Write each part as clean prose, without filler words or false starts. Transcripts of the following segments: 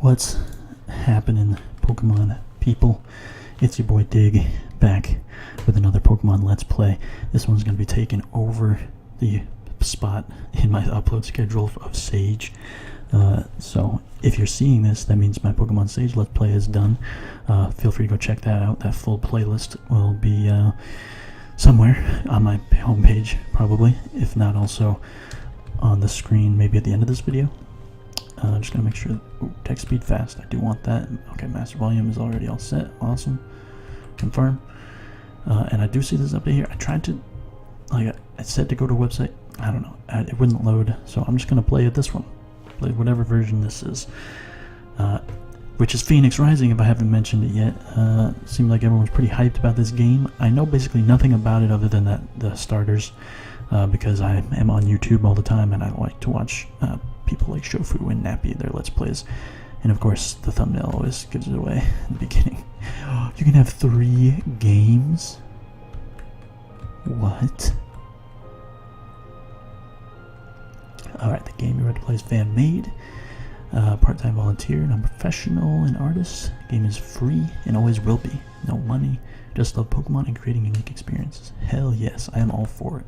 What's happening, Pokemon people? It's your boy Dig, back with another Pokemon Let's Play. This one's going to be taking over the spot in my upload schedule of Sage. So if you're seeing this, that means my Pokemon Sage Let's Play is done. Feel free to go check that out. That full playlist will be somewhere on my homepage, probably. If not, also on the screen, maybe at the end of this video. Just gonna make sure. Ooh, text speed fast. I do want that. Okay, master volume is already all set. Awesome. Confirm. And I do see this update here. I tried to, like I said, to go to a website. I don't know. It wouldn't load, so I'm just gonna play it this one. Play whatever version this is, which is Phoenix Rising. If I haven't mentioned it yet, seemed like everyone's pretty hyped about this game. I know basically nothing about it other than the starters, because I am on YouTube all the time and I like to watch people like Shofu and Nappy, their Let's Plays. And of course, the thumbnail always gives it away in the beginning. You can have 3 games? What? Alright, the game you're ready to play is fan-made. Part-time volunteer, non-professional, and artist. The game is free and always will be. No money. Just love Pokemon and creating unique experiences. Hell yes, I am all for it.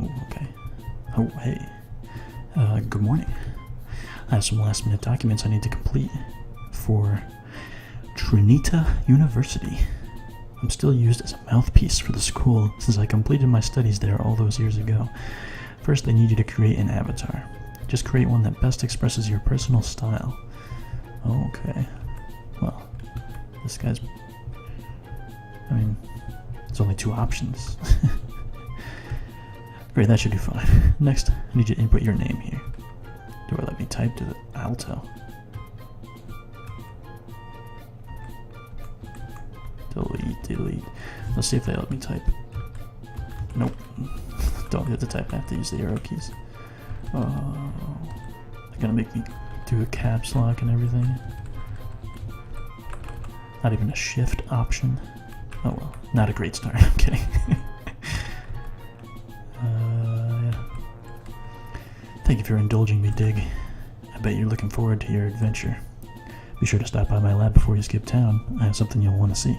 Ooh, okay. Oh, hey. Good morning. I have some last-minute documents I need to complete for Trinita University. I'm still used as a mouthpiece for the school since I completed my studies there all those years ago. First, they need you to create an avatar. Just create one that best expresses your personal style. Okay. Well, this guy's... I mean, there's only 2 options. Great, that should do fine. Next, I need you to input your name here. Do I let me type to the alto? Delete. Let's see if they let me type. Nope. Don't get to type, I have to use the arrow keys. Oh, they're gonna make me do a caps lock and everything. Not even a shift option. Oh well, not a great start, I'm kidding. Yeah. Thank you for indulging me, Dig. I bet you're looking forward to your adventure. Be sure to stop by my lab before you skip town. I have something you'll want to see.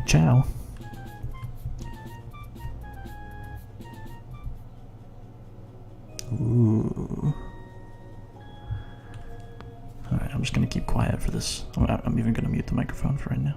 Ciao! Ooh. Alright, I'm just gonna keep quiet for this. I'm even gonna mute the microphone for right now.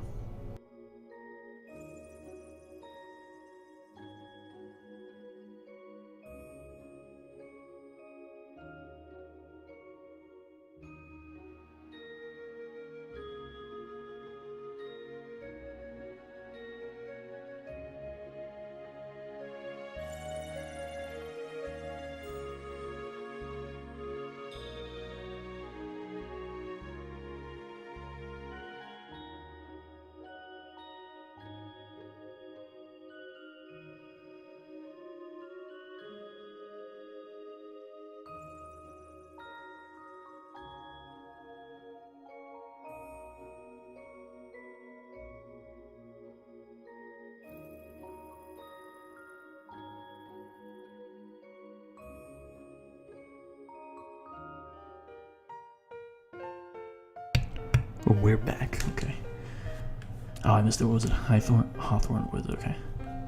Oh, we're back. Okay. Oh, I missed it. What was it? Hawthorne Woods. Okay.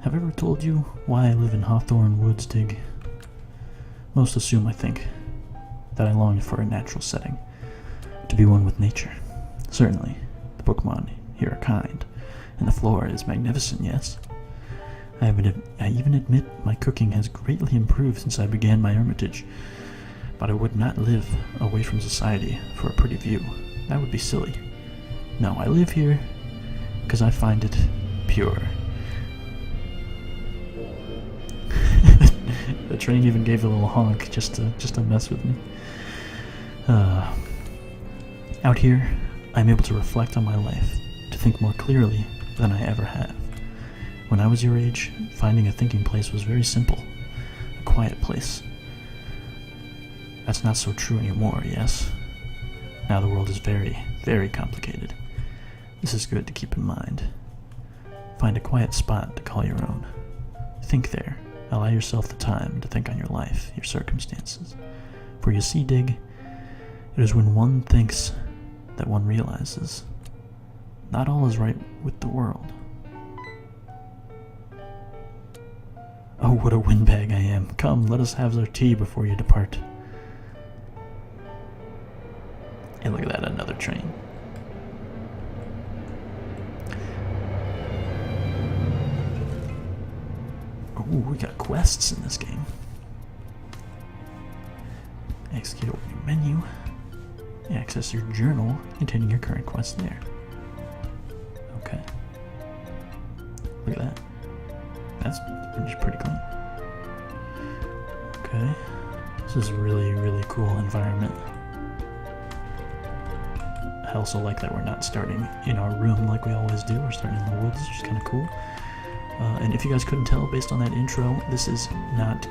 Have I ever told you why I live in Hawthorne Woods, Dig? Most assume, I think, that I long for a natural setting, to be one with nature. Certainly, the Pokemon here are kind, and the flora is magnificent, yes? I even admit my cooking has greatly improved since I began my hermitage, but I would not live away from society for a pretty view. That would be silly. No, I live here because I find it pure. The train even gave a little honk just to mess with me. Out here, I'm able to reflect on my life, to think more clearly than I ever have. When I was your age, finding a thinking place was very simple. A quiet place. That's not so true anymore, yes? Now the world is very, very complicated. This is good to keep in mind. Find a quiet spot to call your own. Think there. Allow yourself the time to think on your life, your circumstances. For you see, Dig, It is when one thinks that one realizes not all is right with the world. Oh, what a windbag I am. Come, let us have our tea before you depart. Hey, look at that, another train. Oh, we got quests in this game. Execute your menu. Access your journal containing your current quest there. Okay. Look at that. That's pretty clean. Okay. This is a really, really cool environment. I also like that we're not starting in our room like we always do. We're starting in the woods, which is kind of cool. And if you guys couldn't tell based on that intro, this is not,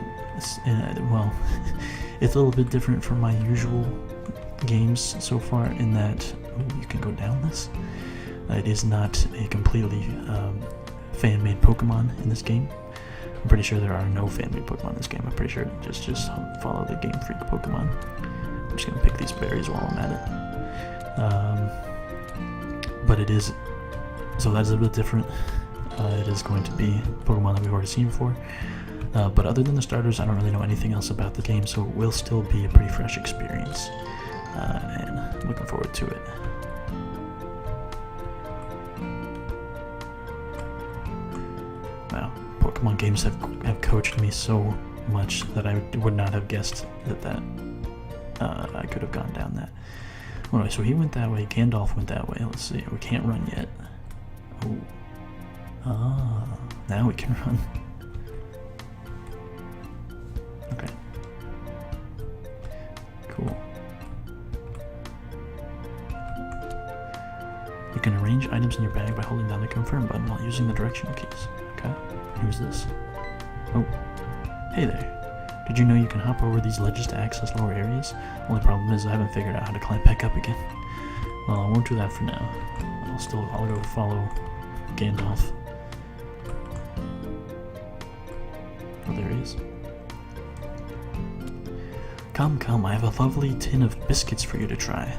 well, it's a little bit different from my usual games so far in that, ooh, you can go down this. It is not a completely fan-made Pokemon in this game. I'm pretty sure there are no fan-made Pokemon in this game. I'm pretty sure just follow the Gamefreak Pokemon. I'm just gonna pick these berries while I'm at it. But it is, so that's a bit different. It is going to be Pokemon that we've already seen before. But other than the starters, I don't really know anything else about the game, so it will still be a pretty fresh experience. And looking forward to it. Wow, Pokemon games have coached me so much that I would not have guessed that I could have gone down that. Anyway, so he went that way, Gandalf went that way. Let's see, we can't run yet. Oh. Ah, now we can run. Okay. Cool. You can arrange items in your bag by holding down the confirm button while using the directional keys. Okay. Who's this? Oh. Hey there. Did you know you can hop over these ledges to access lower areas? Only problem is I haven't figured out how to climb back up again. Well, I won't do that for now. I'll go follow Gandalf. Oh, there he is. Come, come, I have a lovely tin of biscuits for you to try.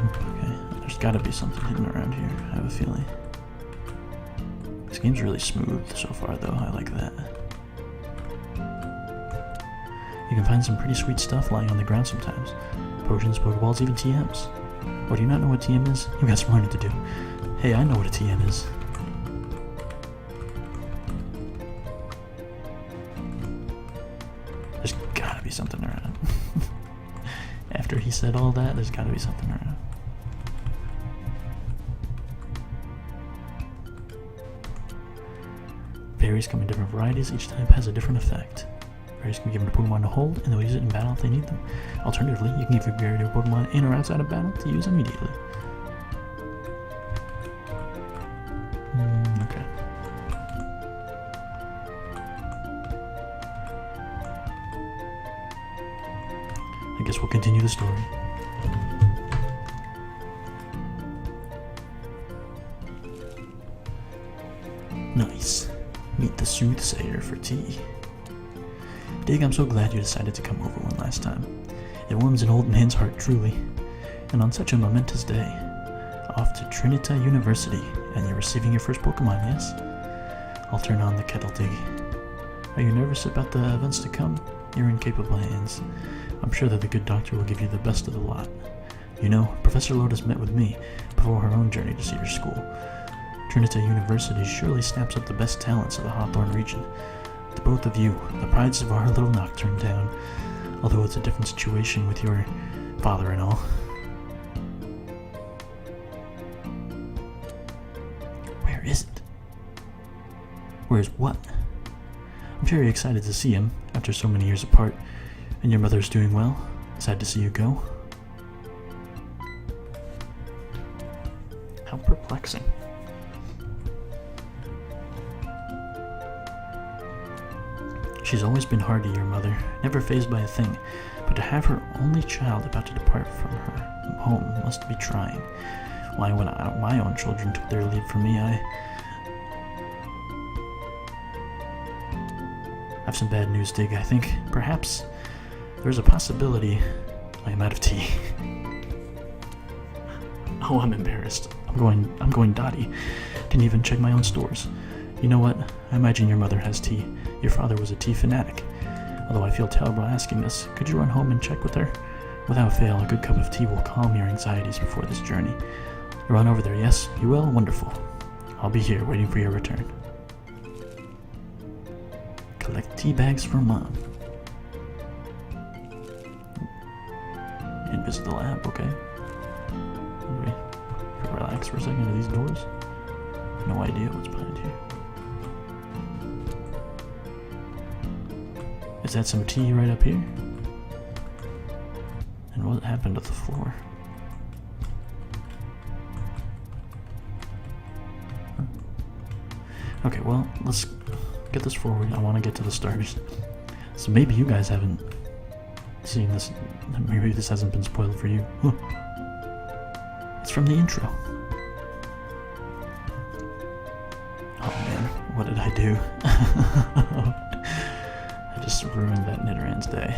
Okay, there's gotta be something hidden around here, I have a feeling. This game's really smooth so far, though, I like that. You can find some pretty sweet stuff lying on the ground sometimes. Potions, Pokeballs, even TMs. Or do you not know what TM is? You've got some learning to do. Hey, I know what a TM is. There's gotta be something around. After he said all that, there's gotta be something around. Berries come in different varieties. Each type has a different effect. Berries can be given to Pokemon to hold, and they'll use it in battle if they need them. Alternatively, you can give your berry to a Pokemon in or outside of battle to use immediately. Okay. I guess we'll continue the story. Nice. Meet the soothsayer for tea. Dig, I'm so glad you decided to come over one last time. It warms an old man's heart, truly. And on such a momentous day, off to Trinita University, and you're receiving your first Pokemon, yes? I'll turn on the kettle, Dig. Are you nervous about the events to come? You're in capable hands. I'm sure that the good doctor will give you the best of the lot. You know, Professor Lotus met with me before her own journey to see your school. Trinita University surely snaps up the best talents of the Hawthorne region. The both of you, the prides of our little Nocturne town, although it's a different situation with your father and all. Where is it? Where's what? I'm very excited to see him after so many years apart, and your mother's doing well. Sad to see you go. How perplexing. She's always been hard to your mother, never fazed by a thing, but to have her only child about to depart from her home must be trying. Why, when my own children took their leave from me, I have some bad news, Dig. I think perhaps there's a possibility I am out of tea. Oh, I'm embarrassed. I'm going dotty. Didn't even check my own stores. You know what? I imagine your mother has tea. Your father was a tea fanatic. Although I feel terrible asking this, could you run home and check with her? Without fail, a good cup of tea will calm your anxieties before this journey. Run over there, yes? You will? Wonderful. I'll be here, waiting for your return. Collect tea bags for Mom. And visit the lab, okay. Relax for a second to these doors. No idea what's behind here. Is that some tea right up here? And what happened to the floor? Huh. Okay, well, let's get this forward. I want to get to the stars. So maybe you guys haven't seen this. Maybe this hasn't been spoiled for you. Huh. It's from the intro. Oh man, what did I do? I just ruined that Nidoran's day.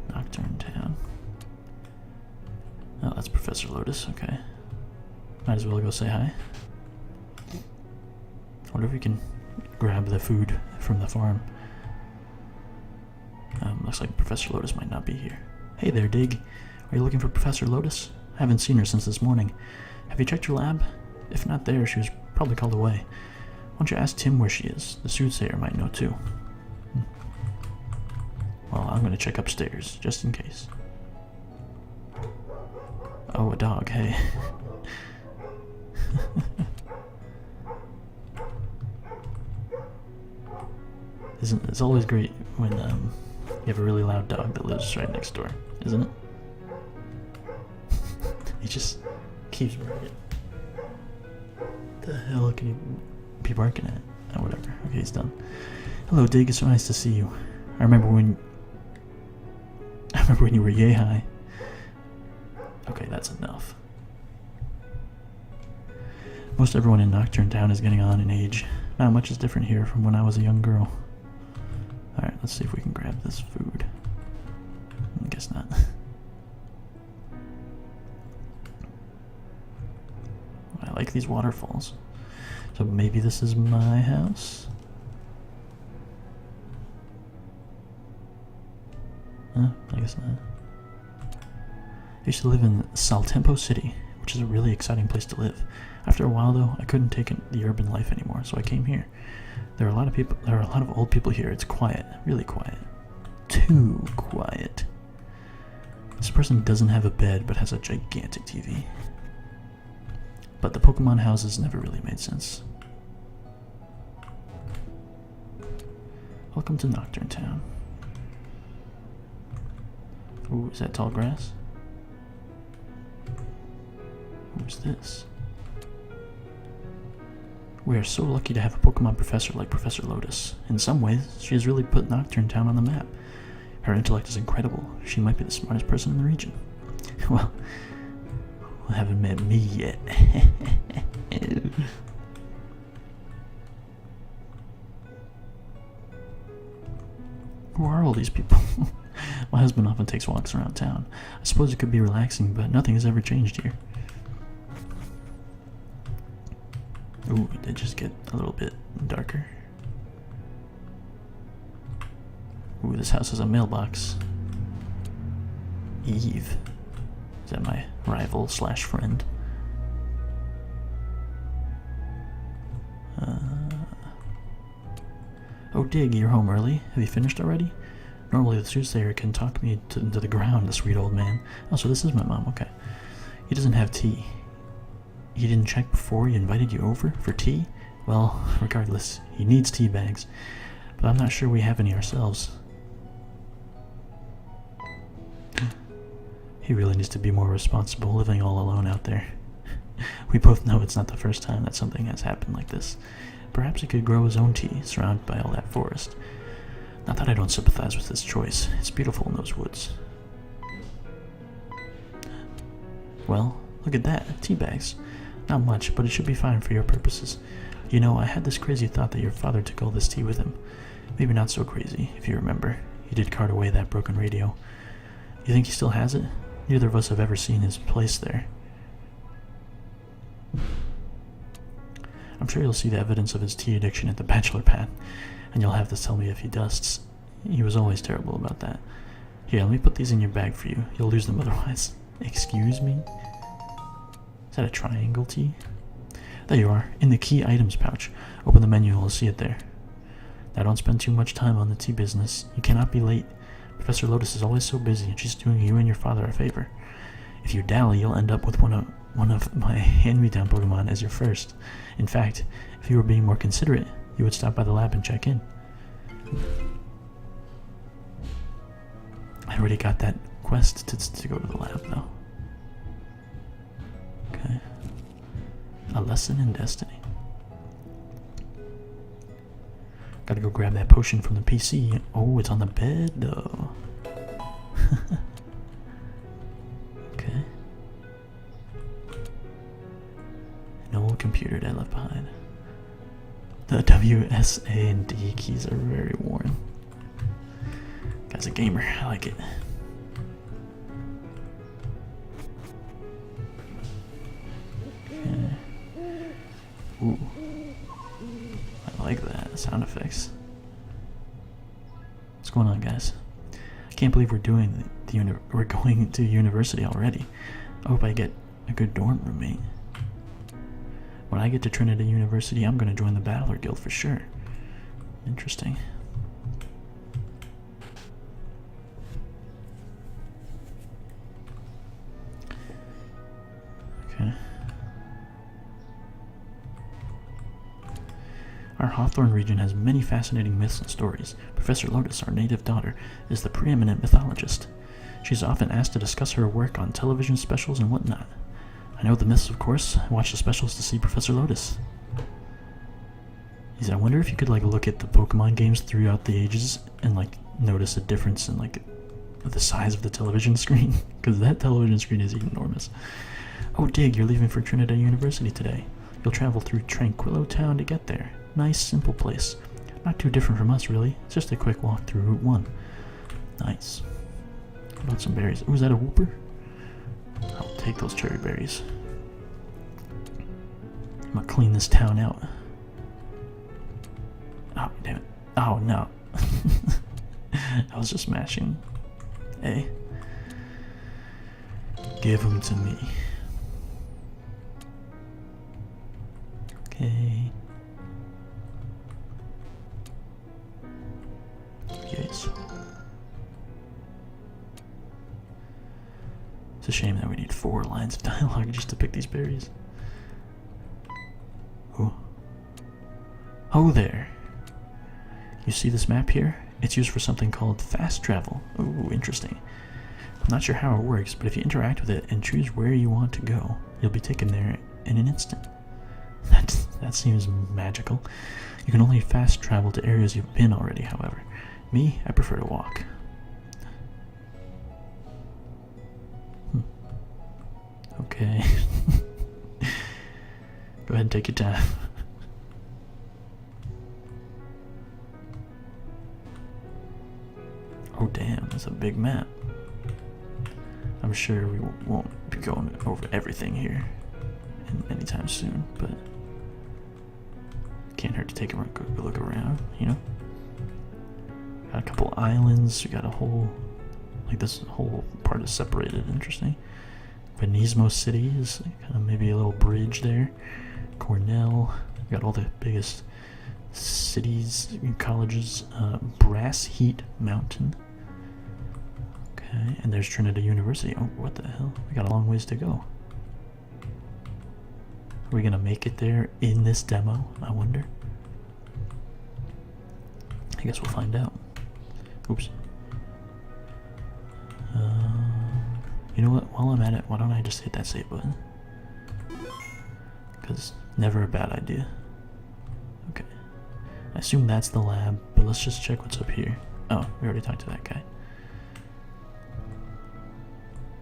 Nocturne Town. Oh, that's Professor Lotus, okay. Might as well go say hi. I wonder if we can grab the food from the farm. Looks like Professor Lotus might not be here. Hey there, Dig. Are you looking for Professor Lotus? I haven't seen her since this morning. Have you checked your lab? If not there, she was probably called away. Why don't you ask Tim where she is? The soothsayer might know too. Well, I'm gonna check upstairs, just in case. Oh, a dog, hey. It's always great when you have a really loud dog that lives right next door, isn't it? He just keeps barking. The hell can he be barking at? Oh, whatever. Okay, he's done. Hello, Dig. It's so nice to see you. I remember when you were yay high. Okay, that's enough. Most everyone in Nocturne Town is getting on in age. Not much is different here from when I was a young girl. Alright, let's see if we can grab this food. I guess not. I like these waterfalls. So maybe this is my house? I guess not. I used to live in Saltempo City, which is a really exciting place to live. After a while though, I couldn't take the urban life anymore, so I came here. There are a lot of old people here. It's quiet, really quiet. Too quiet. This person doesn't have a bed, but has a gigantic TV. But the Pokemon houses never really made sense. Welcome to Nocturne Town. Ooh, is that tall grass? Who's this? We are so lucky to have a Pokemon professor like Professor Lotus. In some ways, she has really put Nocturne Town on the map. Her intellect is incredible. She might be the smartest person in the region. Well, haven't met me yet. Who are all these people? My husband often takes walks around town. I suppose it could be relaxing, but nothing has ever changed here. Ooh, it did just get a little bit darker. Ooh, this house has a mailbox. Eve. Is that my rival slash friend? Oh, Dig, you're home early? Have you finished already? Normally the soothsayer can talk me into the ground, the sweet old man. Oh, so this is my mom, okay. He doesn't have tea. He didn't check before he invited you over for tea? Well, regardless, he needs tea bags. But I'm not sure we have any ourselves. He really needs to be more responsible living all alone out there. We both know it's not the first time that something has happened like this. Perhaps he could grow his own tea, surrounded by all that forest. Not that I don't sympathize with this choice. It's beautiful in those woods. Well, look at that. Tea bags. Not much, but it should be fine for your purposes. You know, I had this crazy thought that your father took all this tea with him. Maybe not so crazy, if you remember. He did cart away that broken radio. You think he still has it? Neither of us have ever seen his place there. I'm sure you'll see the evidence of his tea addiction at the bachelor pad, and you'll have to tell me if he dusts. He was always terrible about that. Here, let me put these in your bag for you. You'll lose them otherwise. Excuse me? Is that a triangle tea? There you are, in the key items pouch. Open the menu and you'll see it there. Now don't spend too much time on the tea business. You cannot be late. Professor Lotus is always so busy and she's doing you and your father a favor. If you dally, you'll end up with one of my hand-me-down Pokemon as your first. In fact, if you were being more considerate, you would stop by the lab and check in. I already got that quest to go to the lab, though. Okay. A lesson in destiny. Gotta go grab that potion from the PC. Oh, it's on the bed, though. Okay. An old computer that I left behind. The W, S, A, and D keys are very worn. Guy's a gamer. I like it. Okay. Ooh. I like that. Sound effects. What's going on, guys? I can't believe we're doing we're going to university already. I hope I get a good dorm roommate. When I get to Trinity University, I'm going to join the Battler Guild for sure. Interesting. Okay. Our Hawthorne region has many fascinating myths and stories. Professor Lotus, our native daughter, is the preeminent mythologist. She's often asked to discuss her work on television specials and whatnot. I know the myths, of course. I watch the specials to see Professor Lotus. I wonder if you could look at the Pokemon games throughout the ages and notice a difference in the size of the television screen, because that television screen is enormous. Oh, Dig, you're leaving for Trinity University today. You'll travel through Tranquillo Town to get there. Nice, simple place. Not too different from us, really. It's just a quick walk through Route 1. Nice. How about some berries? Oh, is that a whooper? I'll take those cherry berries. I'm gonna clean this town out. Oh, damn it. Oh, no. I was just mashing A. Give them to me. Okay. Yes. It's a shame that we need 4 lines of dialogue just to pick these berries. Oh. Oh there. You see this map here? It's used for something called fast travel. Oh, interesting. I'm not sure how it works, but if you interact with it and choose where you want to go, you'll be taken there in an instant. That seems magical. You can only fast travel to areas you've been already, however. Me, I prefer to walk. Okay. Go ahead and take your time. Oh damn, that's a big map. I'm sure we won't be going over everything here anytime soon, but can't hurt to take a look around, you know? Got a couple islands, we got a whole, this whole part is separated, interesting. Venismo City is kind of maybe a little bridge there. Cornell, we got all the biggest cities and colleges. Brass Heat Mountain. Okay, and there's Trinity University. Oh, what the hell? We got a long ways to go. Are we gonna make it there in this demo, I wonder? I guess we'll find out. Oops. You know what? While I'm at it, why don't I just hit that save button? Because never a bad idea. Okay. I assume that's the lab, but let's just check what's up here. Oh, we already talked to that guy.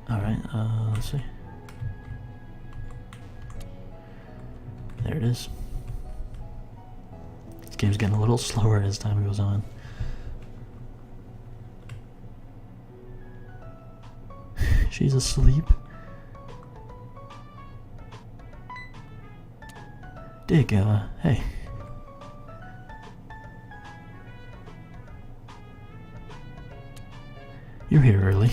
Alright, let's see. There it is. This game's getting a little slower as time goes on. She's asleep. Dig, hey. You're here early.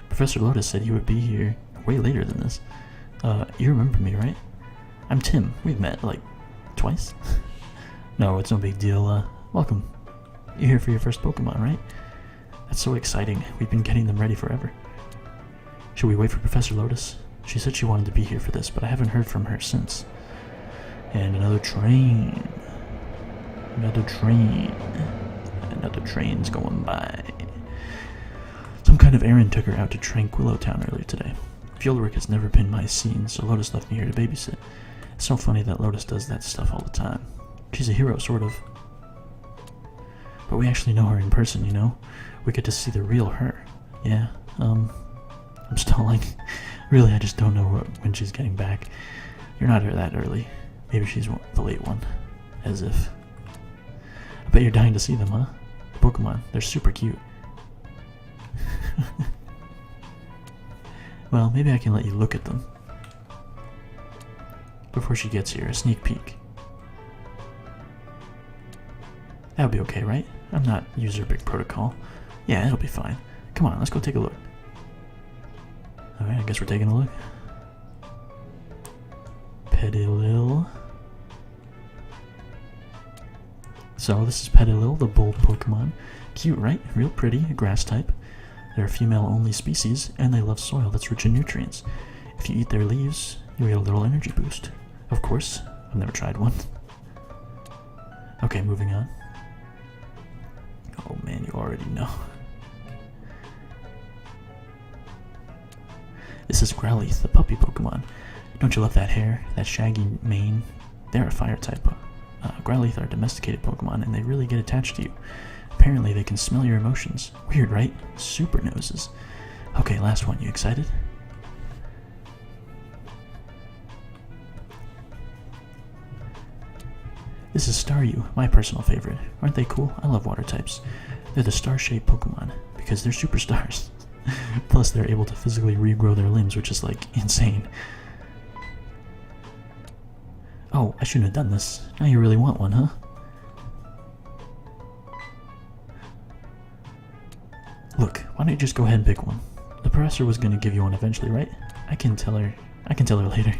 Professor Lotus said you would be here way later than this. You remember me, right? I'm Tim. We've met, like, twice? No, it's no big deal. Welcome. You're here for your first Pokemon, right? That's so exciting. We've been getting them ready forever. Should we wait for Professor Lotus? She said she wanted to be here for this, but I haven't heard from her since. And another train. Another train. Another train's going by. Some kind of errand took her out to Tranquillo Town earlier today. Fuelric has never been my scene, so Lotus left me here to babysit. It's so funny that Lotus does that stuff all the time. She's a hero, sort of. But we actually know her in person, you know? We get to see the real her. Yeah, I'm stalling. Really, I just don't know when she's getting back. You're not here that early. Maybe she's the late one. As if. I bet you're dying to see them, huh? Pokemon, they're super cute. Well, maybe I can let you look at them. Before she gets here, a sneak peek. That'll be okay, right? I'm not user big protocol. Yeah, it'll be fine. Come on, let's go take a look. Alright, I guess we're taking a look. Petilil. So this is Petilil, the bull Pokemon. Cute, right? Real pretty, a grass type. They're a female-only species, and they love soil that's rich in nutrients. If you eat their leaves, you'll get a little energy boost. Of course, I've never tried one. Okay, moving on. Oh man, you already know. This is Growlithe, the puppy Pokemon. Don't you love that hair, that shaggy mane? They're a fire type. Growlithe are domesticated Pokemon, and they really get attached to you. Apparently they can smell your emotions. Weird, right? Super noses. Okay, last one. You excited? This is Staryu, my personal favorite. Aren't they cool? I love water types. They're the star-shaped Pokemon because they're superstars. Plus they're able to physically regrow their limbs, which is like insane. Oh, I shouldn't have done this. Now you really want one, huh? Look, why don't you just go ahead and pick one? The professor was gonna give you one eventually, right? I can tell her later.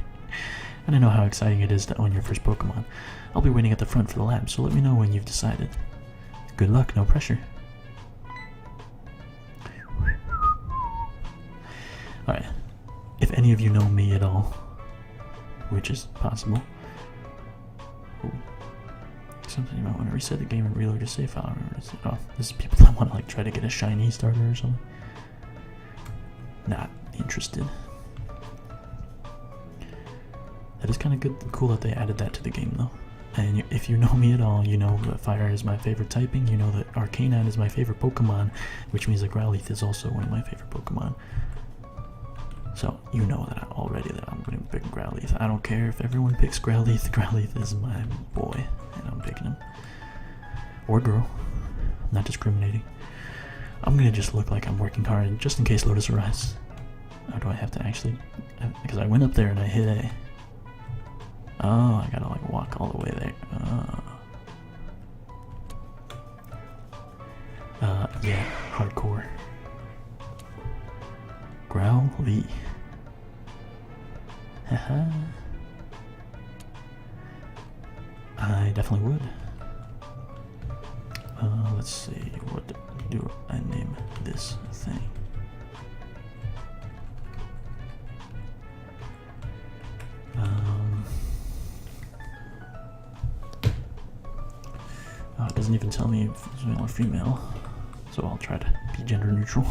And I know how exciting it is to own your first Pokemon. I'll be waiting at the front for the lab, so let me know when you've decided. Good luck, no pressure. Alright, if any of you know me at all, which is possible. Ooh. Something you might want to reset the game and reload your save file. Oh, this is people that want to like try to get a shiny starter or something. Not interested. That is kind of good, cool that they added that to the game though. And if you know me at all, you know that fire is my favorite typing. You know that Arcanine is my favorite Pokemon, which means that Growlithe is also one of my favorite Pokemon. So you know that already that I'm going to pick Growlithe. I don't care if everyone picks Growlithe. Growlithe is my boy, and I'm picking him. Or girl. Not discriminating. I'm going to just look like I'm working hard just in case Lotus arrives. Or do I have to actually... Because I went up there and I hit A. Oh, I gotta like walk all the way there. Yeah, hardcore. Growlithe. Haha. I definitely would. Let's see, what do I name this thing? It doesn't even tell me if it's male or female, so I'll try to be gender neutral.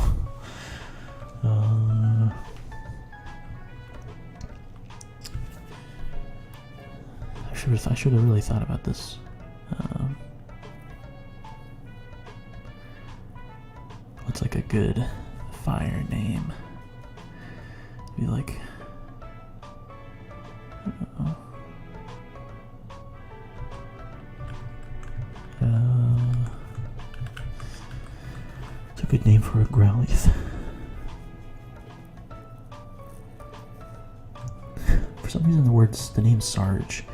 I should have really thought about this. good fire name? Be like, it's a good name for a Growlithe. For some reason, the name Sarge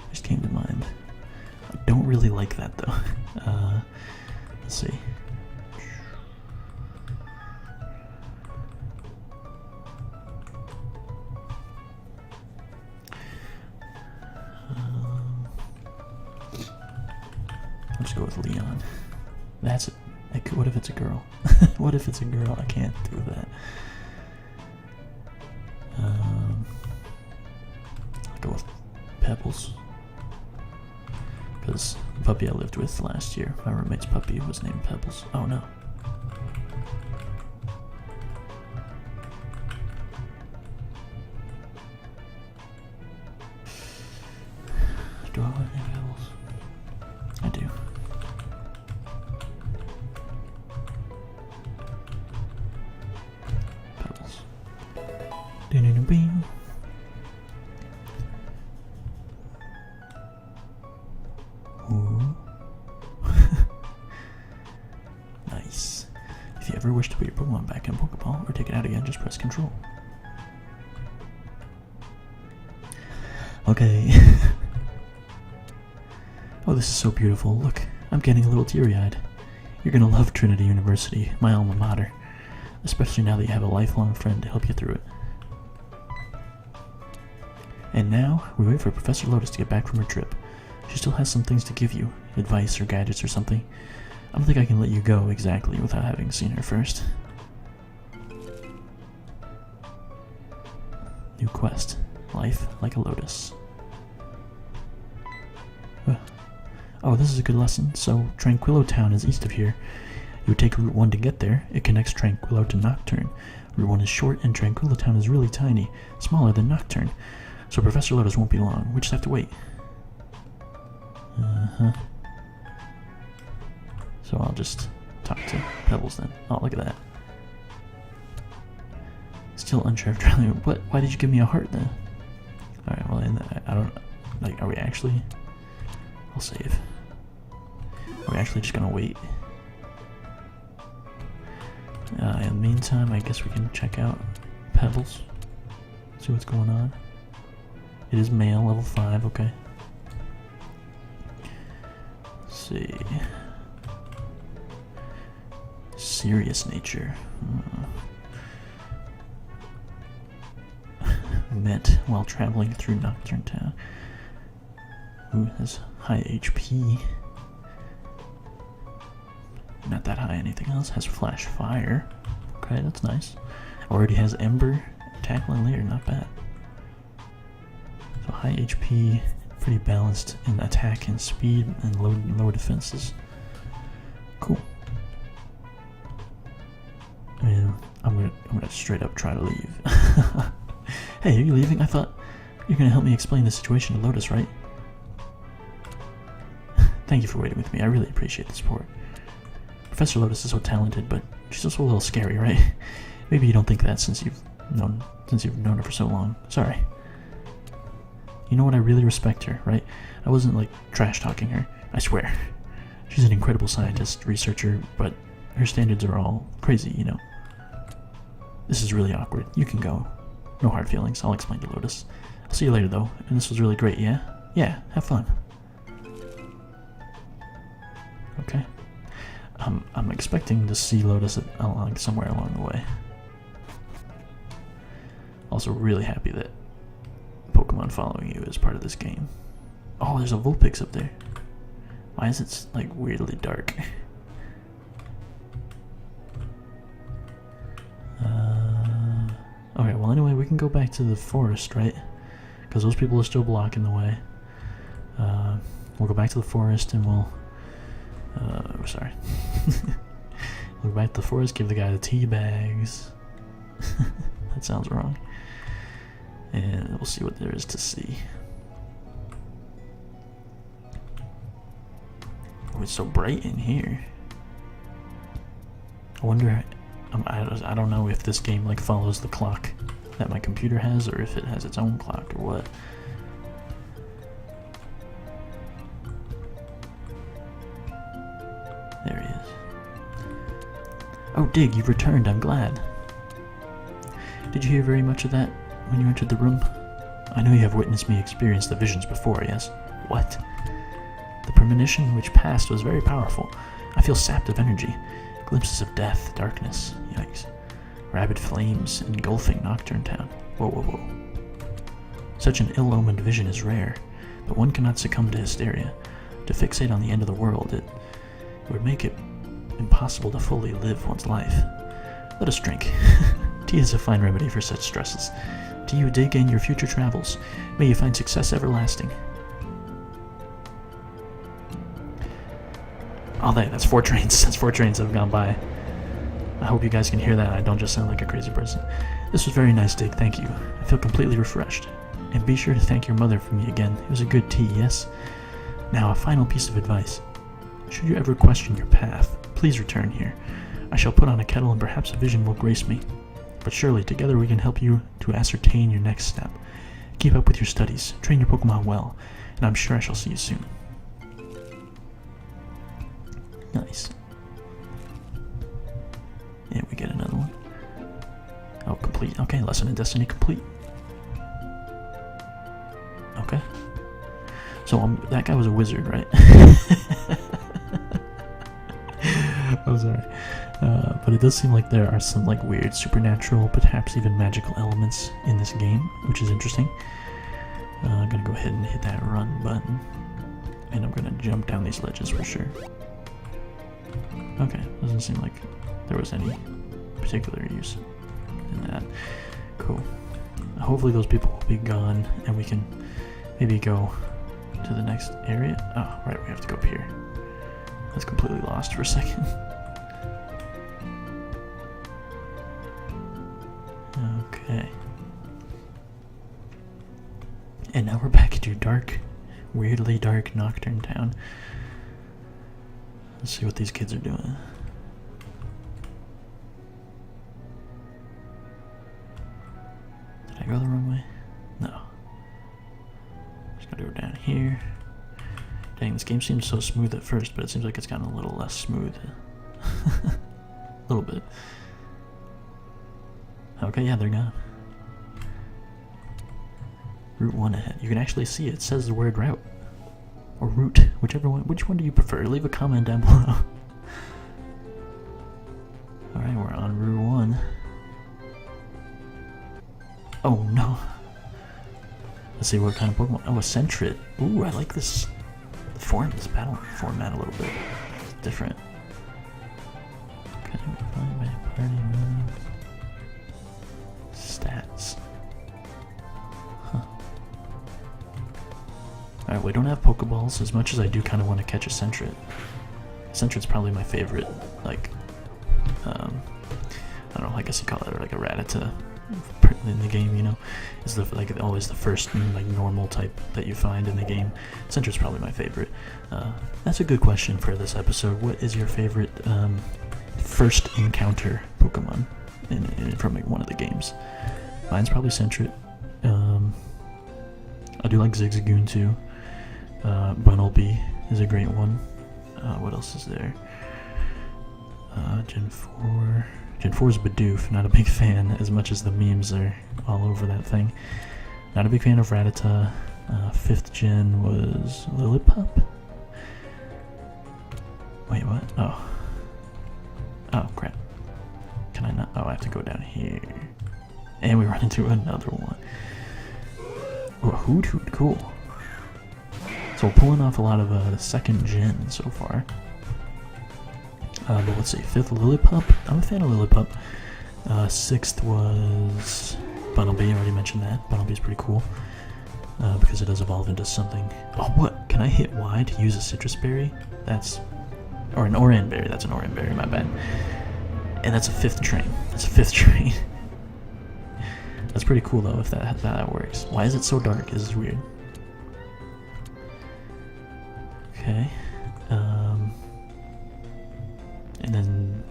just came to mind. I don't really like that though. Let's see. I'll just go with Leon. That's it. What if it's a girl? What if it's a girl? I can't do that. I'll go with Pebbles. Because the puppy I lived with last year, my roommate's puppy, was named Pebbles. Oh no. Do I want to name Pebbles? I do. Pebbles. Doo-doo-doo-bing. Ooh. Nice. If you ever wish to put your Pokemon back in a Pokeball or take it out again, just press Control. Okay. Oh, this is so beautiful. Look, I'm getting a little teary-eyed. You're gonna love Trinity University, my alma mater. Especially now that you have a lifelong friend to help you through it. And now, we wait for Professor Lotus to get back from her trip. She still has some things to give you, advice or gadgets or something. I don't think I can let you go exactly without having seen her first. New quest. Life like a lotus. Oh, this is a good lesson. So, Tranquillo Town is east of here. You would take Route 1 to get there. It connects Tranquillo to Nocturne. Route 1 is short and Tranquillo Town is really tiny, smaller than Nocturne. So Professor Lotus won't be long. We just have to wait. So I'll just talk to Pebbles then. Oh, look at that. Still unsure of Charlie. What? Why did you give me a heart then? Alright, well, I don't... Like, are we actually... I'll save. Are we actually just gonna wait? In the meantime, I guess we can check out Pebbles. See what's going on. It is male, level 5, okay. Let's see. Serious nature. Met while traveling through Nocturne Town. Ooh, has high HP. Not that high, anything else. Has Flash Fire. Okay, that's nice. Already has Ember. Tackling later, not bad. So high HP, pretty balanced in attack and speed and low defenses. Cool. I mean, I'm gonna straight up try to leave. Hey, are you leaving? I thought you're gonna help me explain the situation to Lotus, right? Thank you for waiting with me. I really appreciate the support. Professor Lotus is so talented, but she's also a little scary, right? Maybe you don't think that since you've known her for so long. Sorry. You know what? I really respect her, right? I wasn't like trash talking her. I swear. She's an incredible scientist, researcher, but her standards are all crazy, you know. This is really awkward. You can go. No hard feelings. I'll explain to Lotus. I'll see you later, though. And this was really great, yeah? Yeah, have fun. Okay. I'm expecting to see Lotus somewhere along the way. Also really happy that Pokemon following you is part of this game. Oh, there's a Vulpix up there. Why is it like weirdly dark? Okay, well anyway, we can go back to the forest, right? Because those people are still blocking the way. We'll go back to the forest and we'll... sorry. We'll go back to the forest, give the guy the tea bags. That sounds wrong. And we'll see what there is to see. Oh, it's so bright in here. I wonder I don't know if this game like follows the clock that my computer has, or if it has its own clock, or what. There he is. Oh, Dig, you've returned. I'm glad. Did you hear very much of that when you entered the room? I know you have witnessed me experience the visions before, yes? What? The premonition which passed was very powerful. I feel sapped of energy. Glimpses of death, darkness. Yikes. Rabid flames engulfing Nocturne Town. Whoa, whoa, whoa. Such an ill-omened vision is rare, but one cannot succumb to hysteria. To fixate on the end of the world, it would make it impossible to fully live one's life. Let us drink. Tea is a fine remedy for such stresses. To you, Dig, in your future travels. May you find success everlasting. Oh, that's 4 trains. That's 4 trains that have gone by. I hope you guys can hear that. I don't just sound like a crazy person. This was very nice, Dig. Thank you. I feel completely refreshed. And be sure to thank your mother for me again. It was a good tea, yes? Now, a final piece of advice. Should you ever question your path, please return here. I shall put on a kettle and perhaps a vision will grace me. But surely, together we can help you to ascertain your next step. Keep up with your studies, train your Pokemon well, and I'm sure I shall see you soon. Nice. Yeah, we get another one. Oh, complete. Okay, lesson in Destiny complete. Okay. So that guy was a wizard, right? I'm sorry. But it does seem like there are some like weird supernatural, perhaps even magical elements in this game, which is interesting. I'm gonna go ahead and hit that run button, and I'm gonna jump down these ledges for sure. Okay, doesn't seem like there was any particular use in that. Cool. Hopefully those people will be gone, and we can maybe go to the next area. Oh, right, we have to go up here. I was completely lost for a second. Okay. And now we're back into dark, weirdly dark Nocturne Town. Let's see what these kids are doing. Did I go the wrong way? No. Just gotta go down here. Dang, this game seems so smooth at first, but it seems like it's gotten a little less smooth. A little bit. Okay, yeah, they're gone. Route 1 ahead. You can actually see it says the word route. Or route, whichever one. Which one do you prefer? Leave a comment down below. Alright, we're on Route 1. Oh no. Let's see what kind of Pokemon. Oh, a Sentret. Ooh, I like this battle format a little bit. It's different. Okay, find my party move. Stats. Huh. Alright, we don't have Pokeballs as much as I do kind of want to catch a Sentret. Sentret's probably my favorite, like, I don't know, I guess you call it like a Rattata in the game, you know? It's the, like always the first like normal type that you find in the game. Sentret's probably my favorite. That's a good question for this episode. What is your favorite first encounter Pokemon from like, one of the games? Mine's probably Sentret. I do like Zigzagoon too. Bunnelby is a great one. What else is there? Gen 4. Gen 4 is Bidoof. Not a big fan, as much as the memes are all over that thing. Not a big fan of Rattata. 5th gen was Lillipup? Wait, what? Oh. Oh, crap. Can I not? Oh, I have to go down here. And we run into another one. Oh, a Hoot, cool. So we're pulling off a lot of 2nd gen so far. But let's see, 5th Lillipup. I'm a fan of Lillipup. 6th was Bunnelby. I already mentioned that. Bunnelby's pretty cool because it does evolve into something. Oh, what? Can I hit Y to use a citrus berry? Or an Oran berry. That's an Oran berry. My bad. And that's a 5th train. That's a 5th train. That's pretty cool though if that works. Why is it so dark? This is weird. Okay. And then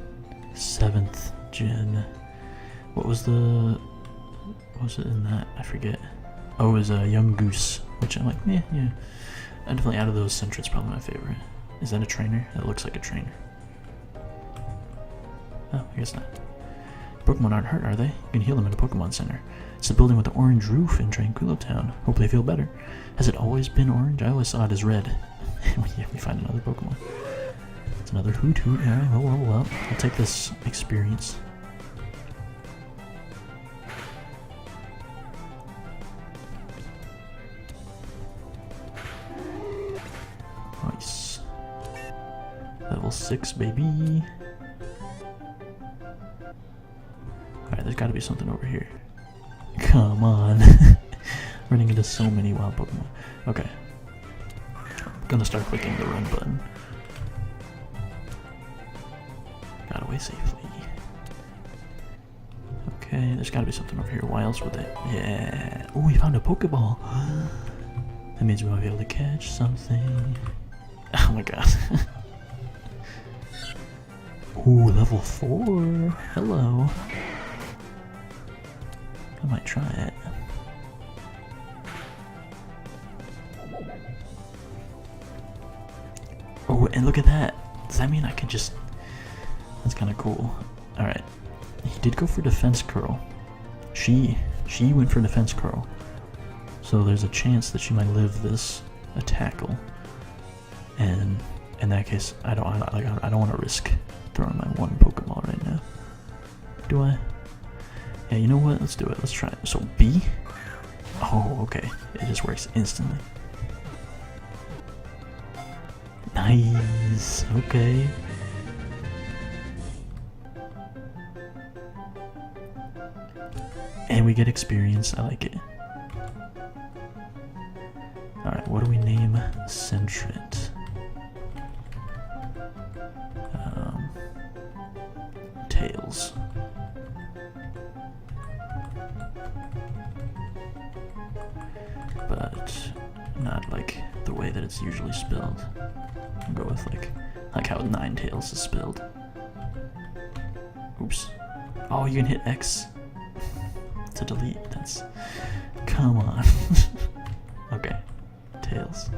7th gen. what was it in that? I forget. Oh, it was a young goose, which I'm like, yeah. Definitely out of those, Sentry's probably my favorite. Is that a trainer? That looks like a trainer. Oh, I guess not. Pokemon aren't hurt, are they? You can heal them in a Pokemon Center. It's the building with the orange roof in Tranquillo Town. Hope they feel better. Has it always been orange? I always saw it as red. We find another Pokemon. It's another Hoot. Alright, well. I'll take this experience. Nice. Level 6, baby. Alright, there's gotta be something over here. Come on. Running into so many wild Pokemon. Okay. I'm gonna start clicking the run button. Got away safely. Okay, there's gotta be something over here. Why else would they? Yeah. Oh, we found a Pokeball. That means we might be able to catch something. Oh my god. Ooh, level 4. Hello. I might try it. Oh, and look at that. Does that mean I could just... That's kind of cool. Alright. He did go for Defense Curl. She went for Defense Curl. So there's a chance that she might live this tackle. And in that case, I don't want to risk throwing my one Pokeball right now. Do I? Yeah, you know what? Let's do it. Let's try it. So B? Oh, okay. It just works instantly. Nice. Okay. And we get experience. I like it. Alright, what do we name Centret? Tails. But not like the way that it's usually spelled. I'll go with like how Ninetales is spelled. Oops. Oh, you can hit X to delete. That's... Come on. Okay. Tails.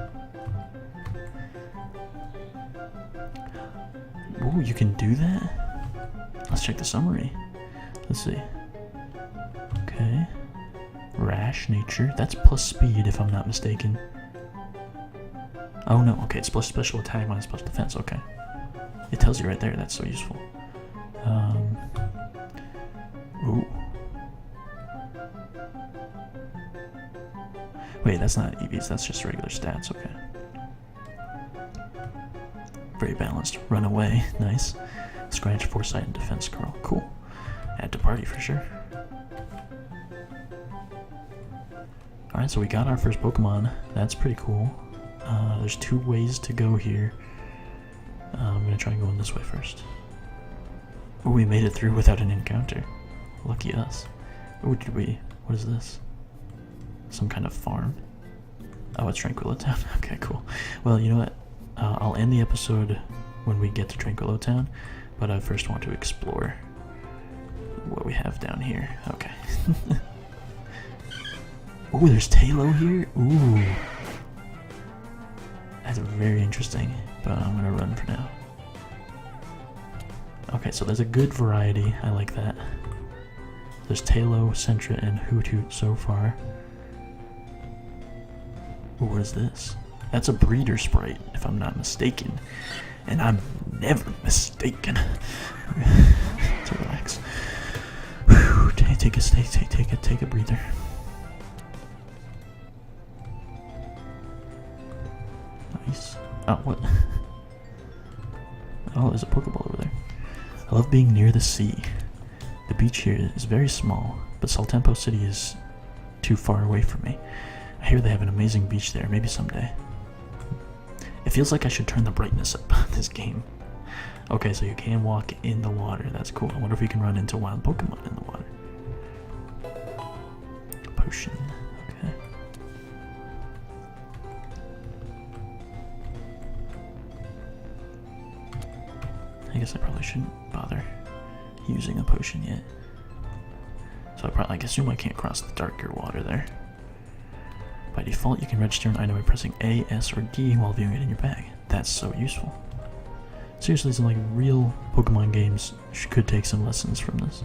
Ooh, you can do that? Let's check the summary. Let's see. Okay. Rash nature. That's plus speed if I'm not mistaken. Oh no, okay, it's plus special attack minus plus defense, okay. It tells you right there, that's so useful. Ooh. Wait, that's not EVs, that's just regular stats, okay. Very balanced. Run away, nice. Scratch, foresight, and defense curl. Cool. Add to party for sure. Alright, so we got our first Pokemon. That's pretty cool. There's 2 ways to go here. I'm gonna try going this way first. Oh, we made it through without an encounter. Lucky us. Oh, did we? What is this? Some kind of farm? Oh, it's Tranquillo Town. Okay, cool. Well, you know what? I'll end the episode when we get to Tranquillo Town, but I first want to explore what we have down here. Okay. Oh, there's Tailo here? Ooh. That's very interesting, but I'm gonna run for now. Okay, so there's a good variety. I like that. There's Tailo, Centra, and Hoot so far. Ooh, what is this? That's a breeder sprite, if I'm not mistaken. And I'm never mistaken. To relax. Whew, take a breather. Nice. Oh, what? Oh, there's a Pokeball over there. I love being near the sea. The beach here is very small, but Saltempo City is too far away from me. I hear they have an amazing beach there, maybe someday. It feels like I should turn the brightness up on this game. Okay, so you can walk in the water. That's cool. I wonder if we can run into wild Pokemon in the water. Potion. Okay. I guess I probably shouldn't bother using a potion yet. So I assume I can't cross the darker water there. By default, you can register an item by pressing A, S, or D while viewing it in your bag. That's so useful. Seriously, some like real Pokemon games could take some lessons from this.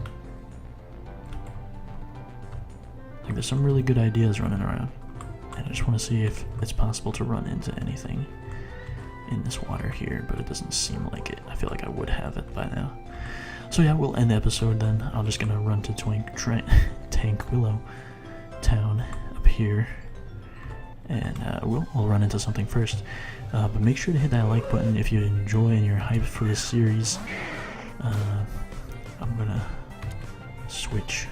Like there's some really good ideas running around. And I just want to see if it's possible to run into anything in this water here, but it doesn't seem like it. I feel like I would have it by now. So yeah, we'll end the episode then. I'm just gonna run to Tanquillo Town up here, and we'll run into something first. But make sure to hit that like button if you enjoy and you're hyped for this series. I'm gonna switch.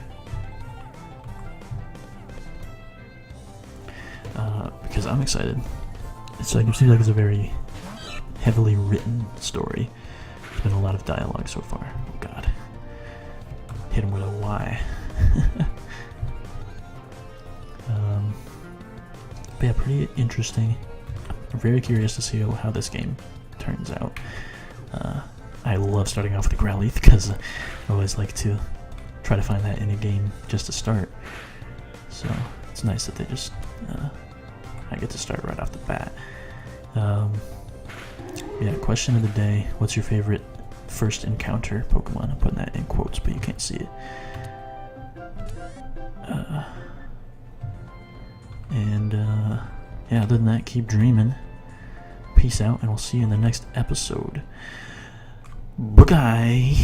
Because I'm excited. It seems like it's a very heavily written story. There's been a lot of dialogue so far. Oh god. Hit him with a Y. But yeah, pretty interesting. I'm very curious to see how this game turns out. I love starting off with the Growlithe because I always like to try to find that in a game just to start. So it's nice that they just I get to start right off the bat. Yeah, question of the day: what's your favorite first encounter Pokemon? I'm putting that in quotes, but you can't see it. Yeah, other than that, keep dreaming. Peace out, and we'll see you in the next episode. Bye-bye.